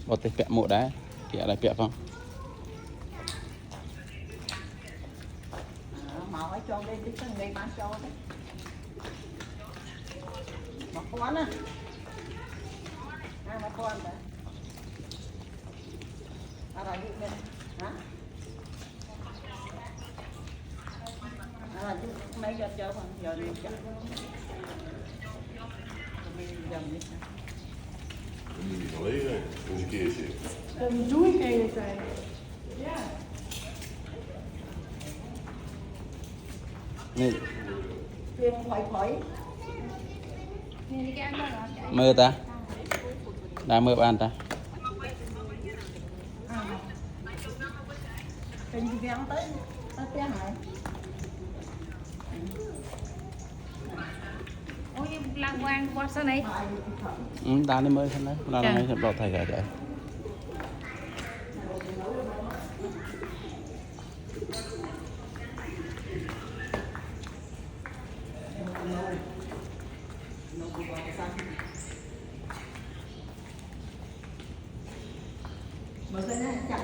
bọt tê pẹ mộ đá kia lại pẹ không màu ấy cho lên đi cái người bán cho đấy mà con á mà con đấy là đi bên hả mấy giờ chơi không giờ đi chơi Een doei zijn. Ja. nè tiền khỏi khỏi mơ ta đã mơ ban ta tiền gì ăn tới tới hại ôi lang quang qua sao này ta đi mơ thân đấy là ngày bọt thầy cả vậy mà cái này chặt